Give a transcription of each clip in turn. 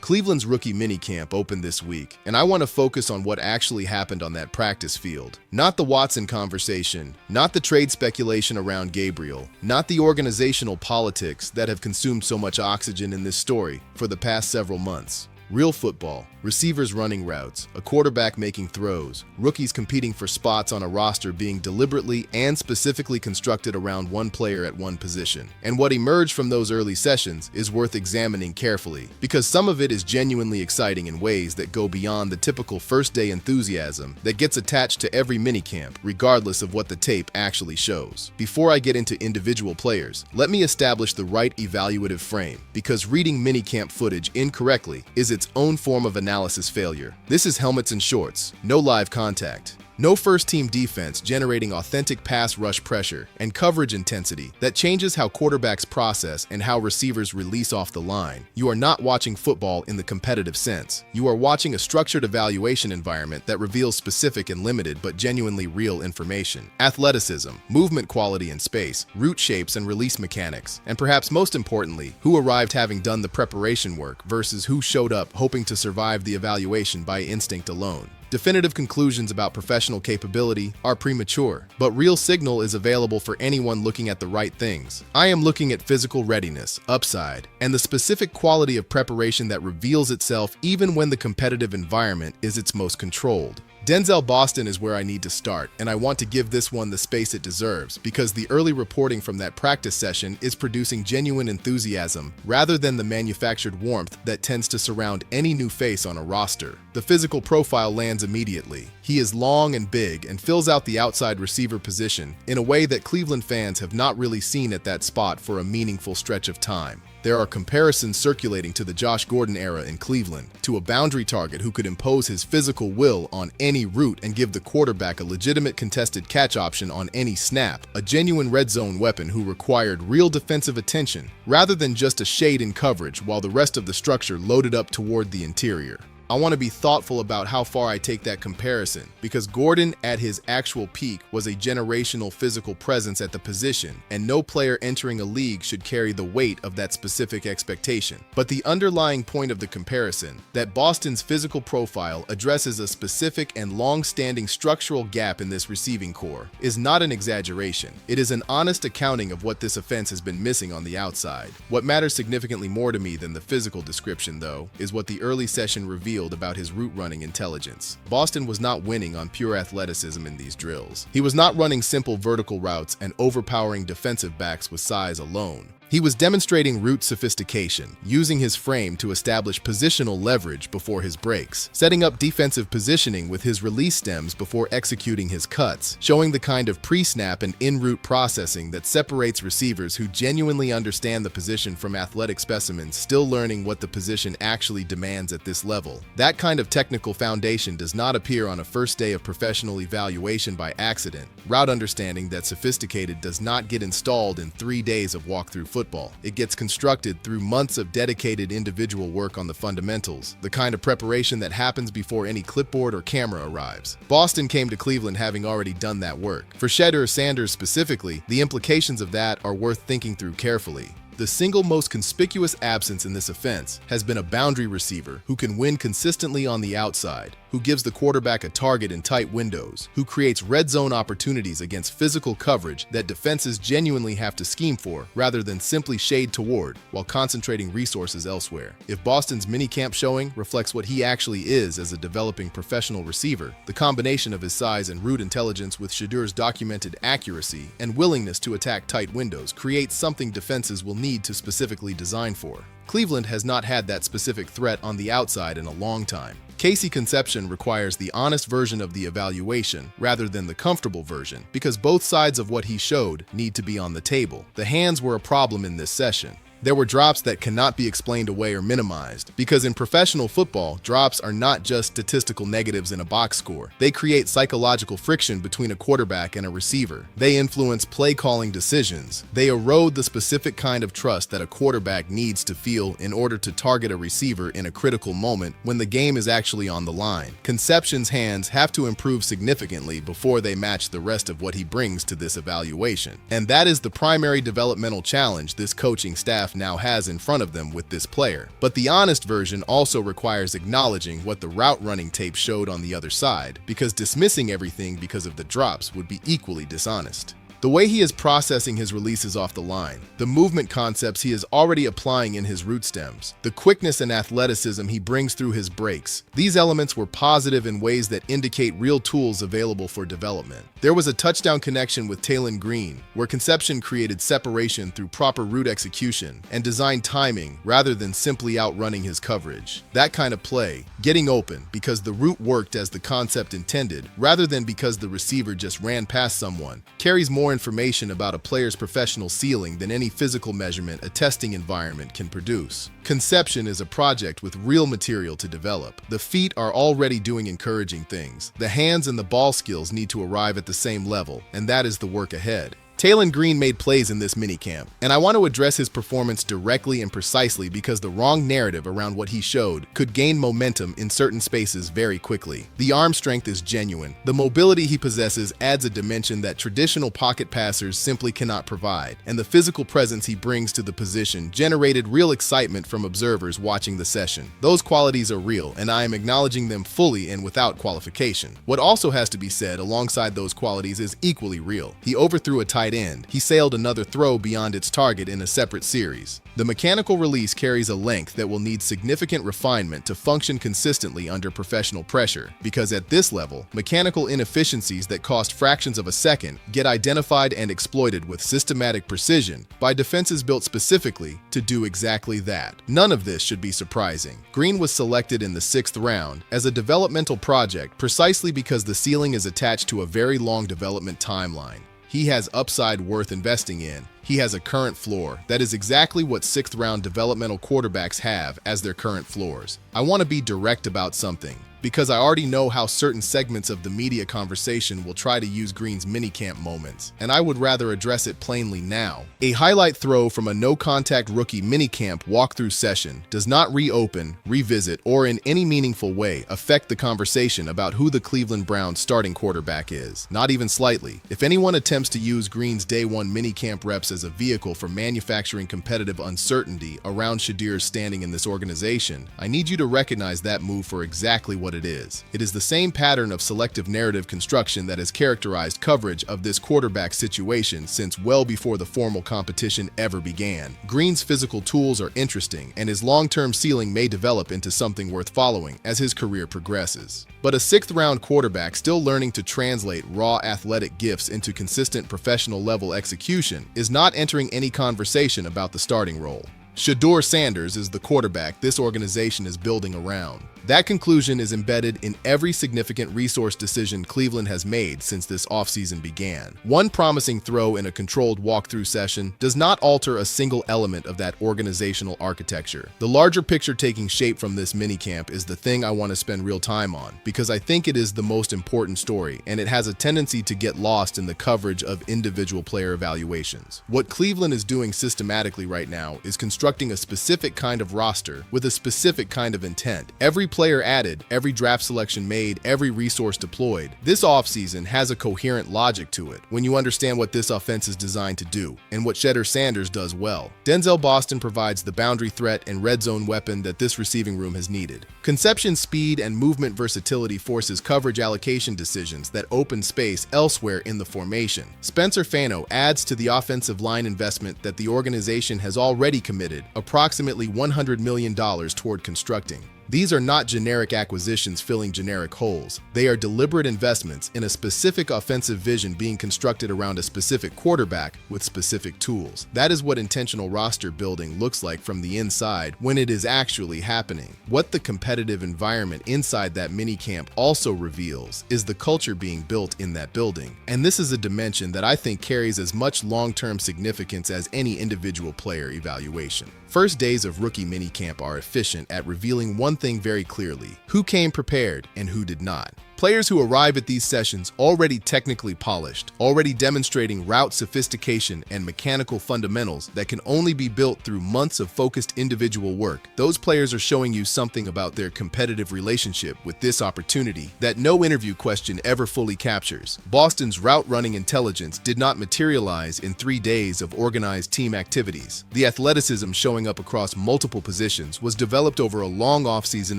Cleveland's rookie minicamp opened this week, and I want to focus on what actually happened on that practice field. Not the Watson conversation, not the trade speculation around Gabriel, not the organizational politics that have consumed so much oxygen in this story for the past several months. Real football, receivers running routes, a quarterback making throws, rookies competing for spots on a roster being deliberately and specifically constructed around one player at one position. And what emerged from those early sessions is worth examining carefully, because some of it is genuinely exciting in ways that go beyond the typical first-day enthusiasm that gets attached to every minicamp, regardless of what the tape actually shows. Before I get into individual players, let me establish the right evaluative frame, because reading minicamp footage incorrectly is its own form of analysis failure. This is helmets and shorts, no live contact. No first-team defense generating authentic pass rush pressure and coverage intensity that changes how quarterbacks process and how receivers release off the line. You are not watching football in the competitive sense. You are watching a structured evaluation environment that reveals specific and limited but genuinely real information. Athleticism, movement quality in space, route shapes and release mechanics, and perhaps most importantly, who arrived having done the preparation work versus who showed up hoping to survive the evaluation by instinct alone. Definitive conclusions about professional capability are premature, but real signal is available for anyone looking at the right things. I am looking at physical readiness, upside, and the specific quality of preparation that reveals itself even when the competitive environment is its most controlled. Denzel Boston is where I need to start, and I want to give this one the space it deserves because the early reporting from that practice session is producing genuine enthusiasm rather than the manufactured warmth that tends to surround any new face on a roster. The physical profile lands immediately. He is long and big and fills out the outside receiver position in a way that Cleveland fans have not really seen at that spot for a meaningful stretch of time. There are comparisons circulating to the Josh Gordon era in Cleveland, to a boundary target who could impose his physical will on any route and give the quarterback a legitimate contested catch option on any snap, a genuine red zone weapon who required real defensive attention rather than just a shade in coverage while the rest of the structure loaded up toward the interior. I want to be thoughtful about how far I take that comparison, because Gordon at his actual peak was a generational physical presence at the position, and no player entering a league should carry the weight of that specific expectation. But the underlying point of the comparison, that Boston's physical profile addresses a specific and long-standing structural gap in this receiving core, is not an exaggeration. It is an honest accounting of what this offense has been missing on the outside. What matters significantly more to me than the physical description, though, is what the early session revealed about his route running intelligence. Boston was not winning on pure athleticism in these drills. He was not running simple vertical routes and overpowering defensive backs with size alone. He was demonstrating route sophistication, using his frame to establish positional leverage before his breaks, setting up defensive positioning with his release stems before executing his cuts, showing the kind of pre-snap and en-route processing that separates receivers who genuinely understand the position from athletic specimens still learning what the position actually demands at this level. That kind of technical foundation does not appear on a first day of professional evaluation by accident. Route understanding that's sophisticated does not get installed in 3 days of walkthrough football. It gets constructed through months of dedicated individual work on the fundamentals, the kind of preparation that happens before any clipboard or camera arrives. Boston came to Cleveland having already done that work. For Shedeur Sanders specifically, the implications of that are worth thinking through carefully. The single most conspicuous absence in this offense has been a boundary receiver who can win consistently on the outside, who gives the quarterback a target in tight windows, who creates red zone opportunities against physical coverage that defenses genuinely have to scheme for rather than simply shade toward while concentrating resources elsewhere. If Boston's minicamp showing reflects what he actually is as a developing professional receiver, the combination of his size and route intelligence with Shedeur's documented accuracy and willingness to attack tight windows creates something defenses will need to specifically design for. Cleveland has not had that specific threat on the outside in a long time. Concepcion requires the honest version of the evaluation rather than the comfortable version, because both sides of what he showed need to be on the table. The hands were a problem in this session. There were drops that cannot be explained away or minimized, because in professional football, drops are not just statistical negatives in a box score. They create psychological friction between a quarterback and a receiver. They influence play-calling decisions. They erode the specific kind of trust that a quarterback needs to feel in order to target a receiver in a critical moment when the game is actually on the line. Concepcion's hands have to improve significantly before they match the rest of what he brings to this evaluation. And that is the primary developmental challenge this coaching staff staff now has in front of them with this player. But the honest version also requires acknowledging what the route running tape showed on the other side, because dismissing everything because of the drops would be equally dishonest. The way he is processing his releases off the line, the movement concepts he is already applying in his root stems, the quickness and athleticism he brings through his breaks, these elements were positive in ways that indicate real tools available for development. There was a touchdown connection with Taylen Green, where Concepcion created separation through proper route execution and designed timing rather than simply outrunning his coverage. That kind of play, getting open because the route worked as the concept intended rather than because the receiver just ran past someone, carries more information about a player's professional ceiling than any physical measurement a testing environment can produce. Concepcion is a project with real material to develop. The feet are already doing encouraging things. The hands and the ball skills need to arrive at the same level, and that is the work ahead. Taylen Green made plays in this minicamp, and I want to address his performance directly and precisely because the wrong narrative around what he showed could gain momentum in certain spaces very quickly. The arm strength is genuine. The mobility he possesses adds a dimension that traditional pocket passers simply cannot provide, and the physical presence he brings to the position generated real excitement from observers watching the session. Those qualities are real, and I am acknowledging them fully and without qualification. What also has to be said alongside those qualities is equally real. He overthrew a tight end. He sailed another throw beyond its target in a separate series. The mechanical release carries a length that will need significant refinement to function consistently under professional pressure, because at this level, mechanical inefficiencies that cost fractions of a second get identified and exploited with systematic precision by defenses built specifically to do exactly that. None of this should be surprising. Green was selected in the 6th round as a developmental project precisely because the ceiling is attached to a very long development timeline. He has upside worth investing in. He has a current floor. That is exactly what 6th round developmental quarterbacks have as their current floors. I want to be direct about something, because I already know how certain segments of the media conversation will try to use Green's minicamp moments, and I would rather address it plainly now. A highlight throw from a no-contact rookie minicamp walkthrough session does not reopen, revisit, or in any meaningful way affect the conversation about who the Cleveland Browns starting quarterback is, not even slightly. If anyone attempts to use Green's day one minicamp reps as a vehicle for manufacturing competitive uncertainty around Shedeur's standing in this organization, I need you to recognize that move for exactly what it is. It is the same pattern of selective narrative construction that has characterized coverage of this quarterback situation since well before the formal competition ever began. Green's physical tools are interesting, and his long-term ceiling may develop into something worth following as his career progresses. But a 6th round quarterback still learning to translate raw athletic gifts into consistent professional level execution is not entering any conversation about the starting role. Shedeur Sanders is the quarterback this organization is building around. That conclusion is embedded in every significant resource decision Cleveland has made since this offseason began. One promising throw in a controlled walkthrough session does not alter a single element of that organizational architecture. The larger picture taking shape from this minicamp is the thing I want to spend real time on, because I think it is the most important story, and it has a tendency to get lost in the coverage of individual player evaluations. What Cleveland is doing systematically right now is constructing a specific kind of roster with a specific kind of intent. Every player added, every draft selection made, every resource deployed. This offseason has a coherent logic to it when you understand what this offense is designed to do and what Shedeur Sanders does well. Denzel Boston provides the boundary threat and red zone weapon that this receiving room has needed. Concepcion's speed and movement versatility forces coverage allocation decisions that open space elsewhere in the formation. Spencer Fano adds to the offensive line investment that the organization has already committed approximately $100 million toward constructing. These are not generic acquisitions filling generic holes. They are deliberate investments in a specific offensive vision being constructed around a specific quarterback with specific tools. That is what intentional roster building looks like from the inside when it is actually happening. What the competitive environment inside that minicamp also reveals is the culture being built in that building. And this is a dimension that I think carries as much long-term significance as any individual player evaluation. First days of rookie minicamp are efficient at revealing one thing very clearly: who came prepared and who did not. Players who arrive at these sessions already technically polished, already demonstrating route sophistication and mechanical fundamentals that can only be built through months of focused individual work. Those players are showing you something about their competitive relationship with this opportunity that no interview question ever fully captures. Boston's route-running intelligence did not materialize in 3 days of organized team activities. The athleticism showing up across multiple positions was developed over a long offseason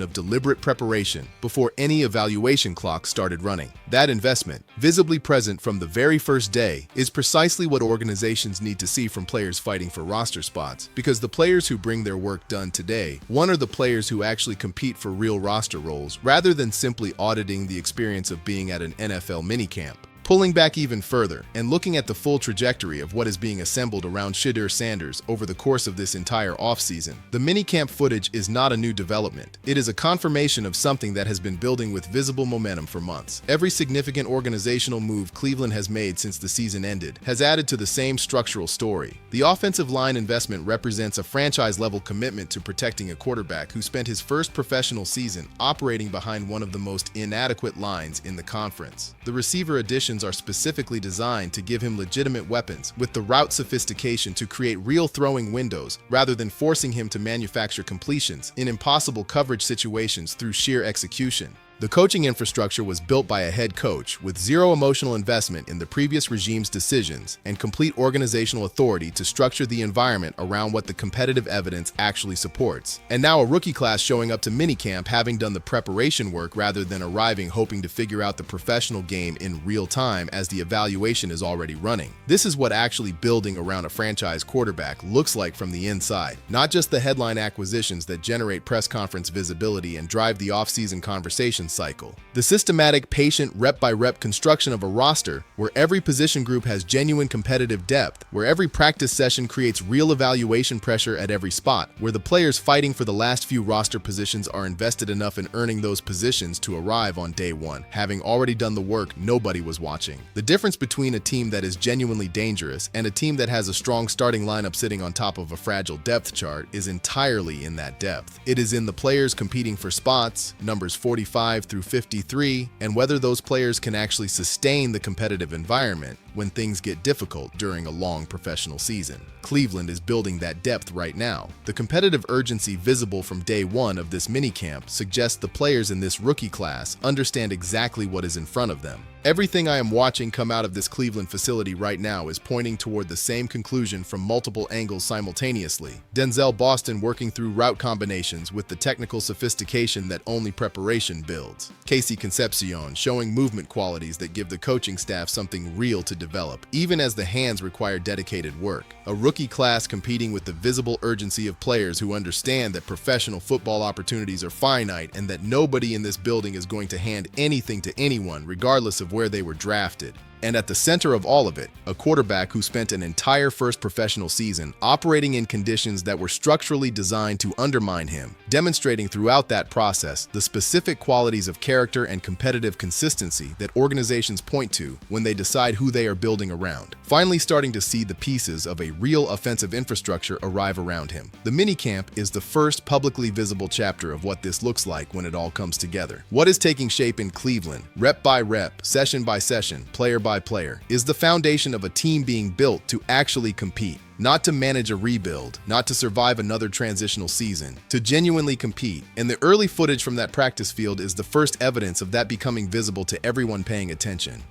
of deliberate preparation before any evaluation clock started running. That investment, visibly present from the very first day, is precisely what organizations need to see from players fighting for roster spots, because the players who bring their work done today, are the players who actually compete for real roster roles, rather than simply auditing the experience of being at an NFL minicamp. Pulling back even further and looking at the full trajectory of what is being assembled around Shedeur Sanders over the course of this entire offseason, the minicamp footage is not a new development. It is a confirmation of something that has been building with visible momentum for months. Every significant organizational move Cleveland has made since the season ended has added to the same structural story. The offensive line investment represents a franchise-level commitment to protecting a quarterback who spent his first professional season operating behind one of the most inadequate lines in the conference. The receiver addition are specifically designed to give him legitimate weapons with the route sophistication to create real throwing windows rather than forcing him to manufacture completions in impossible coverage situations through sheer execution. The coaching infrastructure was built by a head coach with zero emotional investment in the previous regime's decisions and complete organizational authority to structure the environment around what the competitive evidence actually supports. And now a rookie class showing up to minicamp having done the preparation work rather than arriving hoping to figure out the professional game in real time as the evaluation is already running. This is what actually building around a franchise quarterback looks like from the inside, not just the headline acquisitions that generate press conference visibility and drive the offseason conversation cycle. The systematic, patient, rep-by-rep construction of a roster where every position group has genuine competitive depth, where every practice session creates real evaluation pressure at every spot, where the players fighting for the last few roster positions are invested enough in earning those positions to arrive on day one, having already done the work nobody was watching. The difference between a team that is genuinely dangerous and a team that has a strong starting lineup sitting on top of a fragile depth chart is entirely in that depth. It is in the players competing for spots, numbers 45 through 53, and whether those players can actually sustain the competitive environment when things get difficult during a long professional season. Cleveland is building that depth right now. The competitive urgency visible from day one of this minicamp suggests the players in this rookie class understand exactly what is in front of them. Everything I am watching come out of this Cleveland facility right now is pointing toward the same conclusion from multiple angles simultaneously. Denzel Boston working through route combinations with the technical sophistication that only preparation builds. Concepcion showing movement qualities that give the coaching staff something real to develop, even as the hands require dedicated work. A rookie class competing with the visible urgency of players who understand that professional football opportunities are finite and that nobody in this building is going to hand anything to anyone regardless of where they were drafted. And at the center of all of it, a quarterback who spent an entire first professional season operating in conditions that were structurally designed to undermine him, demonstrating throughout that process the specific qualities of character and competitive consistency that organizations point to when they decide who they are building around. Finally starting to see the pieces of a real offensive infrastructure arrive around him. The minicamp is the first publicly visible chapter of what this looks like when it all comes together. What is taking shape in Cleveland, rep by rep, session by session, player by player, is the foundation of a team being built to actually compete. Not to manage a rebuild, not to survive another transitional season, to genuinely compete. And the early footage from that practice field is the first evidence of that becoming visible to everyone paying attention.